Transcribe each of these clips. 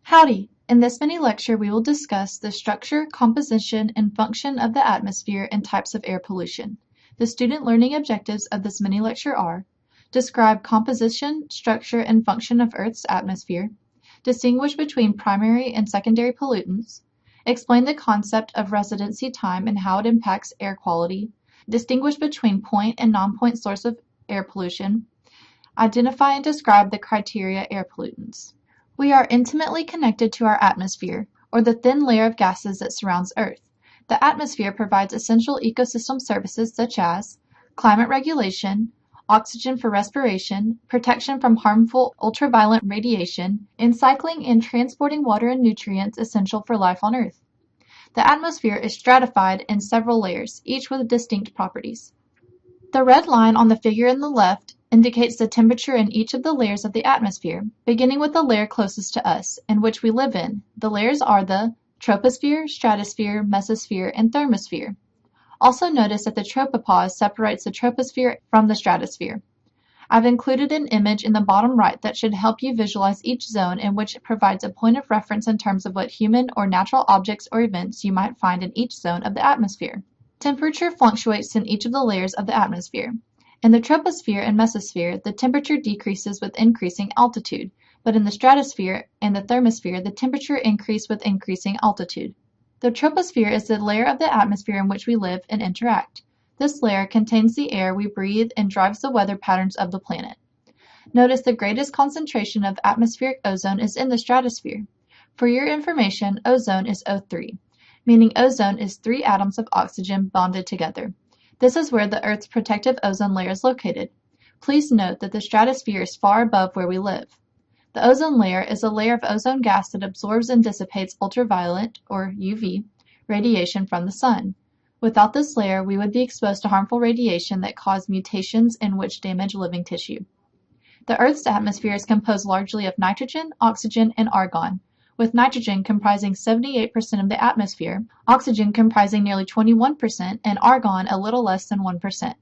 Howdy! In this mini lecture we will discuss the structure, composition, and function of the atmosphere and types of air pollution. The student learning objectives of this mini lecture are: describe composition, structure, and function of Earth's atmosphere, distinguish between primary and secondary pollutants, explain the concept of residency time and how it impacts air quality, distinguish between point and non-point source of air pollution, identify and describe the criteria air pollutants. We are intimately connected to our atmosphere, or the thin layer of gases that surrounds Earth. The atmosphere provides essential ecosystem services such as climate regulation, oxygen for respiration, protection from harmful ultraviolet radiation, and cycling and transporting water and nutrients essential for life on Earth. The atmosphere is stratified in several layers, each with distinct properties. The red line on the figure in the left indicates the temperature in each of the layers of the atmosphere, beginning with the layer closest to us, in which we live in. The layers are the troposphere, stratosphere, mesosphere, and thermosphere. Also notice that the tropopause separates the troposphere from the stratosphere. I've included an image in the bottom right that should help you visualize each zone, in which it provides a point of reference in terms of what human or natural objects or events you might find in each zone of the atmosphere. Temperature fluctuates in each of the layers of the atmosphere. In the troposphere and mesosphere, the temperature decreases with increasing altitude, but in the stratosphere and the thermosphere, the temperature increases with increasing altitude. The troposphere is the layer of the atmosphere in which we live and interact. This layer contains the air we breathe and drives the weather patterns of the planet. Notice the greatest concentration of atmospheric ozone is in the stratosphere. For your information, ozone is O3, meaning ozone is 3 atoms of oxygen bonded together. This is where the Earth's protective ozone layer is located. Please note that the stratosphere is far above where we live. The ozone layer is a layer of ozone gas that absorbs and dissipates ultraviolet, or UV, radiation from the sun. Without this layer, we would be exposed to harmful radiation that cause mutations in which damage living tissue. The Earth's atmosphere is composed largely of nitrogen, oxygen, and argon, with nitrogen comprising 78% of the atmosphere, oxygen comprising nearly 21%, and argon a little less than 1%.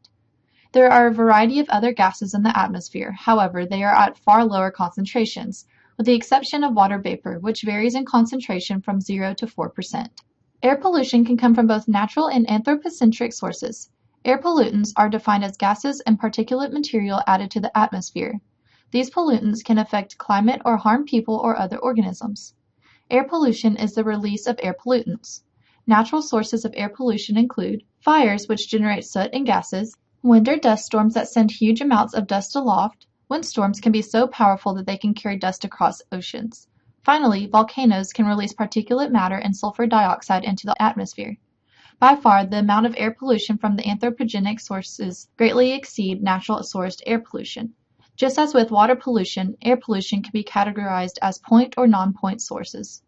There are a variety of other gases in the atmosphere, however, they are at far lower concentrations, with the exception of water vapor, which varies in concentration from 0 to 4%. Air pollution can come from both natural and anthropocentric sources. Air pollutants are defined as gases and particulate material added to the atmosphere. These pollutants can affect climate or harm people or other organisms. Air pollution is the release of air pollutants. Natural sources of air pollution include fires, which generate soot and gases, wind or dust storms that send huge amounts of dust aloft. Windstorms can be so powerful that they can carry dust across oceans. Finally, volcanoes can release particulate matter and sulfur dioxide into the atmosphere. By far, the amount of air pollution from the anthropogenic sources greatly exceed natural sourced air pollution. Just as with water pollution, air pollution can be categorized as point or non-point sources.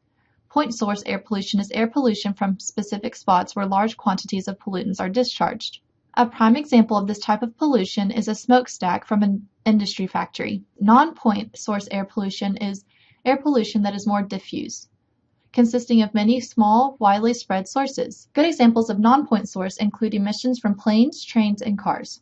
Point source air pollution is air pollution from specific spots where large quantities of pollutants are discharged. A prime example of this type of pollution is a smokestack from an industry factory. Non-point source air pollution is air pollution that is more diffuse, consisting of many small, widely spread sources. Good examples of non-point source include emissions from planes, trains, and cars.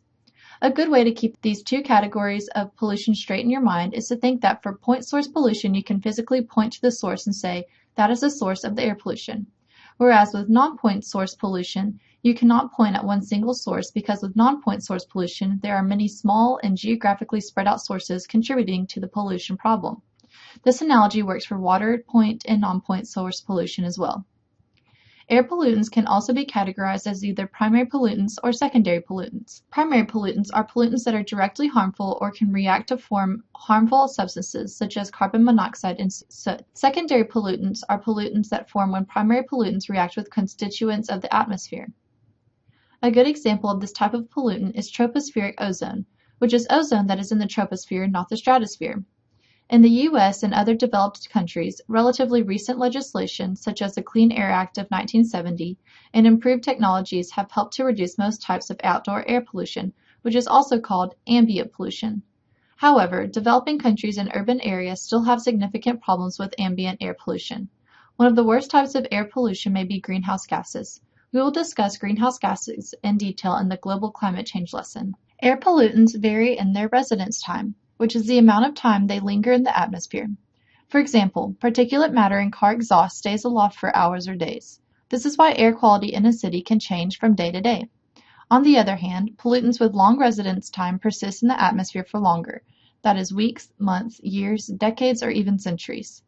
A good way to keep these two categories of pollution straight in your mind is to think that for point source pollution, you can physically point to the source and say, that is the source of the air pollution. Whereas with non-point source pollution, you cannot point at one single source because with non-point source pollution, there are many small and geographically spread out sources contributing to the pollution problem. This analogy works for water, point, and non-point source pollution as well. Air pollutants can also be categorized as either primary pollutants or secondary pollutants. Primary pollutants are pollutants that are directly harmful or can react to form harmful substances such as carbon monoxide and soot. Secondary pollutants are pollutants that form when primary pollutants react with constituents of the atmosphere. A good example of this type of pollutant is tropospheric ozone, which is ozone that is in the troposphere, not the stratosphere. In the U.S. and other developed countries, relatively recent legislation, such as the Clean Air Act of 1970, and improved technologies have helped to reduce most types of outdoor air pollution, which is also called ambient pollution. However, developing countries and urban areas still have significant problems with ambient air pollution. One of the worst types of air pollution may be greenhouse gases. We will discuss greenhouse gases in detail in the global climate change lesson. Air pollutants vary in their residence time, which is the amount of time they linger in the atmosphere. For example, particulate matter in car exhaust stays aloft for hours or days. This is why air quality in a city can change from day to day. On the other hand, pollutants with long residence time persist in the atmosphere for longer, that is weeks, months, years, decades, or even centuries.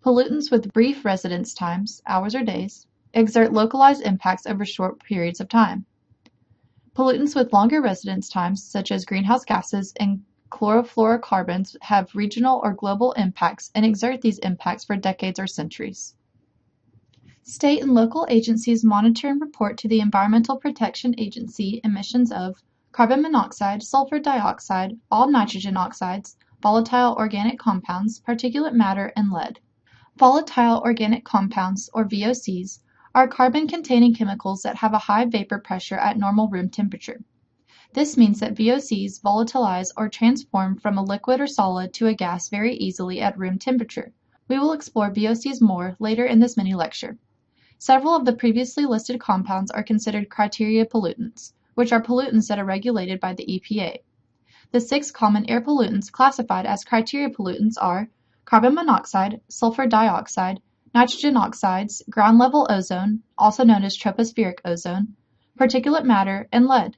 Pollutants with brief residence times, hours or days, exert localized impacts over short periods of time. Pollutants with longer residence times, such as greenhouse gases and chlorofluorocarbons, have regional or global impacts and exert these impacts for decades or centuries. State and local agencies monitor and report to the Environmental Protection Agency emissions of carbon monoxide, sulfur dioxide, all nitrogen oxides, volatile organic compounds, particulate matter, and lead. Volatile organic compounds, or VOCs, are carbon-containing chemicals that have a high vapor pressure at normal room temperature. This means that VOCs volatilize or transform from a liquid or solid to a gas very easily at room temperature. We will explore VOCs more later in this mini-lecture. Several of the previously listed compounds are considered criteria pollutants, which are pollutants that are regulated by the EPA. The 6 common air pollutants classified as criteria pollutants are carbon monoxide, sulfur dioxide, nitrogen oxides, ground-level ozone, also known as tropospheric ozone, particulate matter, and lead.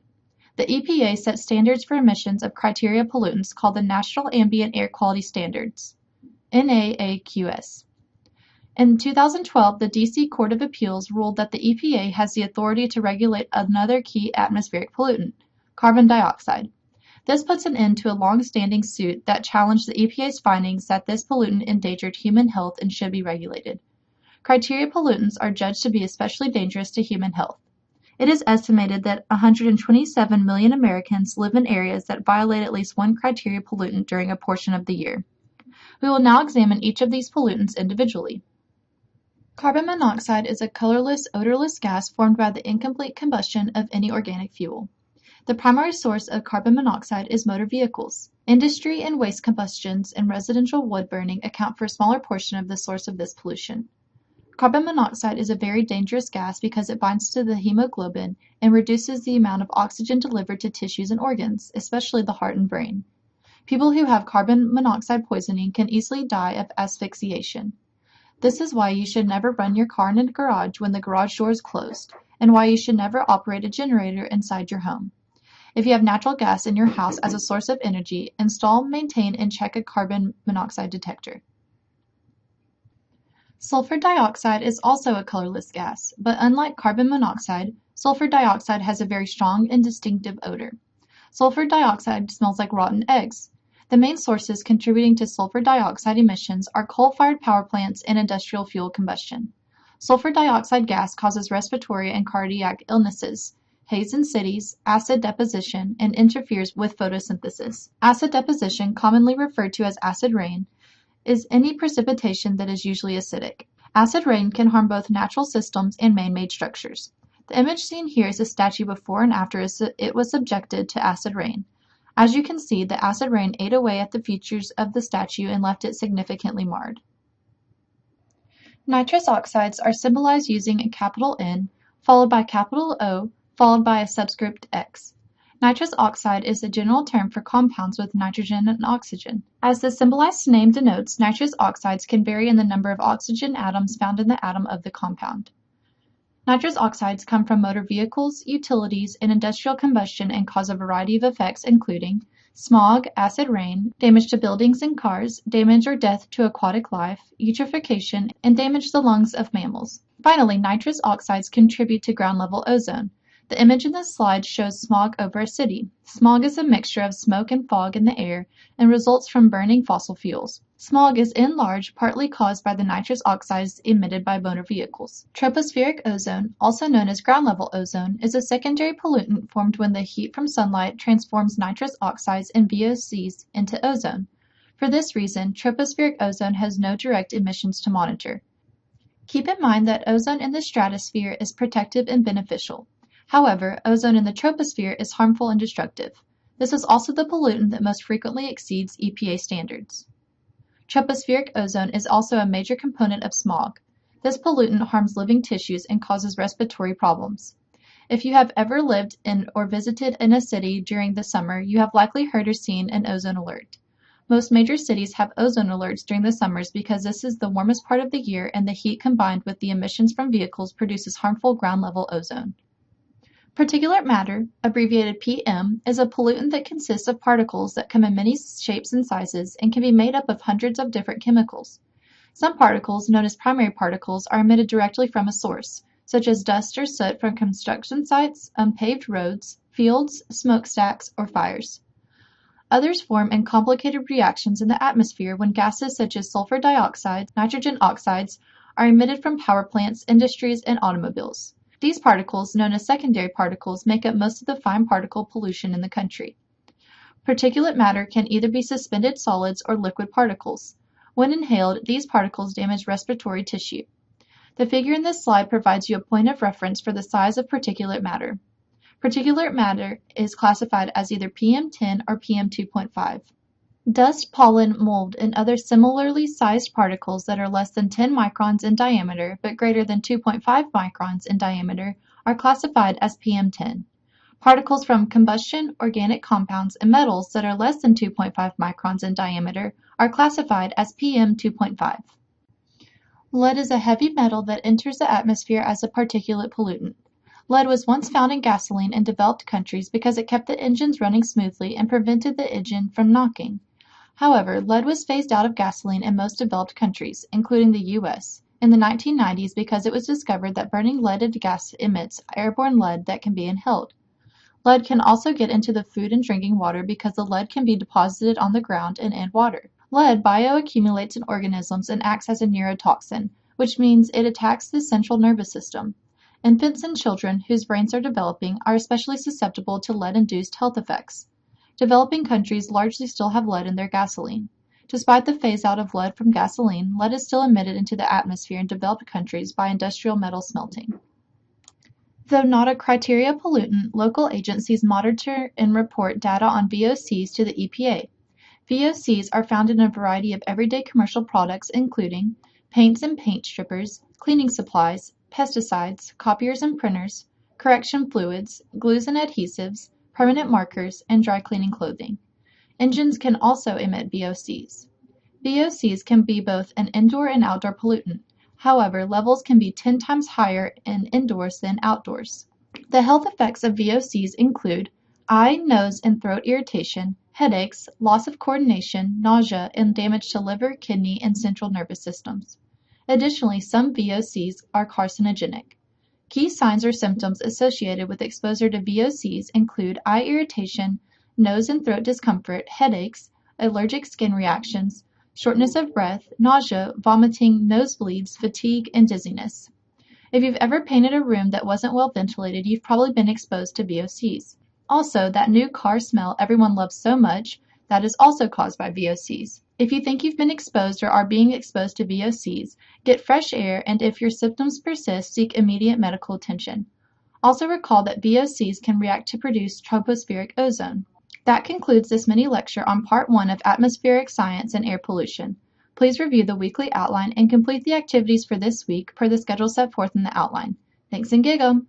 The EPA sets standards for emissions of criteria pollutants called the National Ambient Air Quality Standards, NAAQS. In 2012, the D.C. Court of Appeals ruled that the EPA has the authority to regulate another key atmospheric pollutant, carbon dioxide. This puts an end to a long-standing suit that challenged the EPA's findings that this pollutant endangered human health and should be regulated. Criteria pollutants are judged to be especially dangerous to human health. It is estimated that 127 million Americans live in areas that violate at least one criteria pollutant during a portion of the year. We will now examine each of these pollutants individually. Carbon monoxide is a colorless, odorless gas formed by the incomplete combustion of any organic fuel. The primary source of carbon monoxide is motor vehicles. Industry and waste combustions and residential wood burning account for a smaller portion of the source of this pollution. Carbon monoxide is a very dangerous gas because it binds to the hemoglobin and reduces the amount of oxygen delivered to tissues and organs, especially the heart and brain. People who have carbon monoxide poisoning can easily die of asphyxiation. This is why you should never run your car in a garage when the garage door is closed, and why you should never operate a generator inside your home. If you have natural gas in your house as a source of energy, install, maintain, and check a carbon monoxide detector. Sulfur dioxide is also a colorless gas, but unlike carbon monoxide, sulfur dioxide has a very strong and distinctive odor. Sulfur dioxide smells like rotten eggs. The main sources contributing to sulfur dioxide emissions are coal-fired power plants and industrial fuel combustion. Sulfur dioxide gas causes respiratory and cardiac illnesses, haze in cities, acid deposition, and interferes with photosynthesis. Acid deposition, commonly referred to as acid rain, is any precipitation that is usually acidic. Acid rain can harm both natural systems and man-made structures. The image seen here is a statue before and after it was subjected to acid rain. As you can see, the acid rain ate away at the features of the statue and left it significantly marred. Nitrous oxides are symbolized using a capital N, followed by capital O, followed by a subscript X. Nitrous oxide is a general term for compounds with nitrogen and oxygen. As the symbolized name denotes, nitrous oxides can vary in the number of oxygen atoms found in the atom of the compound. Nitrous oxides come from motor vehicles, utilities, and industrial combustion and cause a variety of effects including smog, acid rain, damage to buildings and cars, damage or death to aquatic life, eutrophication, and damage to the lungs of mammals. Finally, nitrous oxides contribute to ground-level ozone. The image in this slide shows smog over a city. Smog is a mixture of smoke and fog in the air and results from burning fossil fuels. Smog is in large partly caused by the nitrous oxides emitted by motor vehicles. Tropospheric ozone, also known as ground-level ozone, is a secondary pollutant formed when the heat from sunlight transforms nitrous oxides and VOCs into ozone. For this reason, tropospheric ozone has no direct emissions to monitor. Keep in mind that ozone in the stratosphere is protective and beneficial. However, ozone in the troposphere is harmful and destructive. This is also the pollutant that most frequently exceeds EPA standards. Tropospheric ozone is also a major component of smog. This pollutant harms living tissues and causes respiratory problems. If you have ever lived in or visited in a city during the summer, you have likely heard or seen an ozone alert. Most major cities have ozone alerts during the summers because this is the warmest part of the year and the heat combined with the emissions from vehicles produces harmful ground-level ozone. Particulate matter, abbreviated PM, is a pollutant that consists of particles that come in many shapes and sizes and can be made up of hundreds of different chemicals. Some particles, known as primary particles, are emitted directly from a source, such as dust or soot from construction sites, unpaved roads, fields, smokestacks, or fires. Others form in complicated reactions in the atmosphere when gases such as sulfur dioxide, nitrogen oxides, are emitted from power plants, industries, and automobiles. These particles, known as secondary particles, make up most of the fine particle pollution in the country. Particulate matter can either be suspended solids or liquid particles. When inhaled, these particles damage respiratory tissue. The figure in this slide provides you a point of reference for the size of particulate matter. Particulate matter is classified as either PM10 or PM2.5. Dust, pollen, mold, and other similarly sized particles that are less than 10 microns in diameter but greater than 2.5 microns in diameter are classified as PM10. Particles from combustion, organic compounds, and metals that are less than 2.5 microns in diameter are classified as PM2.5. Lead is a heavy metal that enters the atmosphere as a particulate pollutant. Lead was once found in gasoline in developed countries because it kept the engines running smoothly and prevented the engine from knocking. However, lead was phased out of gasoline in most developed countries, including the U.S., in the 1990s because it was discovered that burning leaded gas emits airborne lead that can be inhaled. Lead can also get into the food and drinking water because the lead can be deposited on the ground and in water. Lead bioaccumulates in organisms and acts as a neurotoxin, which means it attacks the central nervous system. Infants and children whose brains are developing are especially susceptible to lead-induced health effects. Developing countries largely still have lead in their gasoline. Despite the phase-out of lead from gasoline, lead is still emitted into the atmosphere in developed countries by industrial metal smelting. Though not a criteria pollutant, local agencies monitor and report data on VOCs to the EPA. VOCs are found in a variety of everyday commercial products including paints and paint strippers, cleaning supplies, pesticides, copiers and printers, correction fluids, glues and adhesives, permanent markers, and dry cleaning clothing. Engines can also emit VOCs. VOCs can be both an indoor and outdoor pollutant. However, levels can be 10 times higher in indoors than outdoors. The health effects of VOCs include eye, nose, and throat irritation, headaches, loss of coordination, nausea, and damage to liver, kidney, and central nervous systems. Additionally, some VOCs are carcinogenic. Key signs or symptoms associated with exposure to VOCs include eye irritation, nose and throat discomfort, headaches, allergic skin reactions, shortness of breath, nausea, vomiting, nosebleeds, fatigue, and dizziness. If you've ever painted a room that wasn't well ventilated, you've probably been exposed to VOCs. Also, that new car smell everyone loves so much, that is also caused by VOCs. If you think you've been exposed or are being exposed to VOCs, get fresh air and if your symptoms persist, seek immediate medical attention. Also recall that VOCs can react to produce tropospheric ozone. That concludes this mini lecture on Part 1 of Atmospheric Science and Air Pollution. Please review the weekly outline and complete the activities for this week per the schedule set forth in the outline. Thanks and gig 'em!